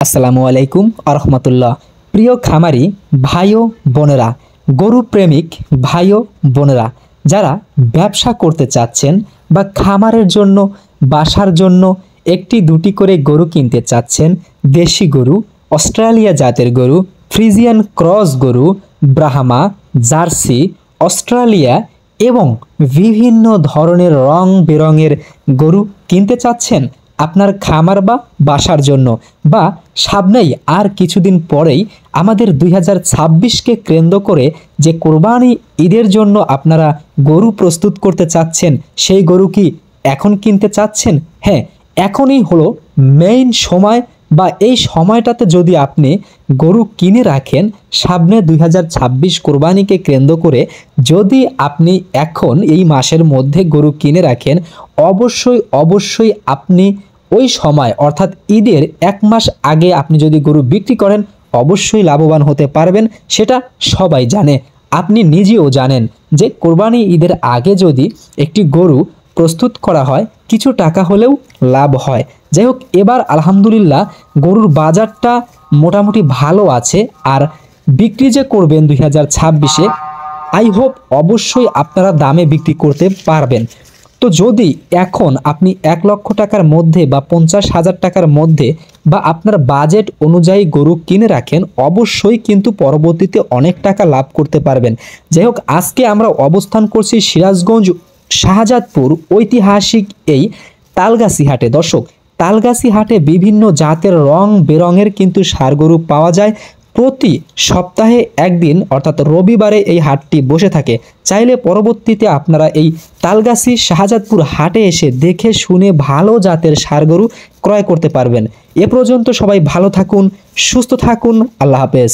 আসসালামু আলাইকুম আরহামতুল্লাহ। প্রিয় খামারি ভাই ও বোনেরা, গরু প্রেমিক ভাই ও বোনেরা, যারা ব্যবসা করতে চাচ্ছেন বা খামারের জন্য বাসার জন্য একটি দুটি করে গরু কিনতে চাচ্ছেন, দেশি গরু, অস্ট্রেলিয়া জাতের গরু, ফ্রিজিয়ান ক্রস গরু, ব্রাহ্মা, জার্সি, অস্ট্রেলিয়া এবং বিভিন্ন ধরনের রং বেরঙের গরু কিনতে চাচ্ছেন আপনার খামার বা বাসার জন্য, বা সামনেই আর কিছুদিন পরেই আমাদের 2026কে কেন্দ্র করে যে কোরবানি ঈদের জন্য আপনারা গরু প্রস্তুত করতে চাচ্ছেন, সেই গরু কি এখন কিনতে চাচ্ছেন? হ্যাঁ, এখনই হলো মেইন সময়, বা এই সময়টাতে যদি আপনি গরু কিনে রাখেন সামনে 2026 কোরবানিকে কেন্দ্র করে, যদি আপনি এখন এই মাসের মধ্যে গরু কিনে রাখেন, অবশ্যই আপনি ওই সময় অর্থাৎ ঈদের এক মাস আগে আপনি যদি গরু বিক্রি করেন অবশ্যই লাভবান হতে পারবেন। সেটা সবাই জানে, আপনি নিজেও জানেন যে কোরবানি ঈদের আগে যদি একটি গরু প্রস্তুত করা হয় কিছু টাকা হলেও লাভ হয়। যাই হোক, এবার আলহামদুলিল্লাহ গরুর বাজারটা মোটামুটি ভালো আছে, আর বিক্রি যে করবেন 2026-এ আই হোপ অবশ্যই আপনারা দামে বিক্রি করতে পারবেন। তো যদি এখন আপনি 1 লক্ষ টাকার মধ্যে বা 50,000 টাকার মধ্যে বা আপনার বাজেট অনুযায়ী গরু কিনে রাখেন, অবশ্যই কিন্তু পরবর্তীতে অনেক টাকা লাভ করতে পারবেন। যাই হোক, আজকে আমরা অবস্থান করছি সিরাজগঞ্জ শাহজাদপুর ঐতিহাসিক এই তালগাছি হাটে। দর্শক, তালগাছি হাটে বিভিন্ন জাতের রং বেরঙের কিন্তু ষাঁড় গরু পাওয়া যায়। প্রতি সপ্তাহে একদিন অর্থাৎ রবিবারে এই হাটটি বসে থাকে। চাইলে পরবর্তীতে আপনারা এই তালগাছি শাহজাদপুর হাটে এসে দেখে শুনে ভালো জাতের ষাঁড় গরু ক্রয় করতে পারবেন। এ পর্যন্ত সবাই ভালো থাকুন, সুস্থ থাকুন, আল্লাহ হাফেজ।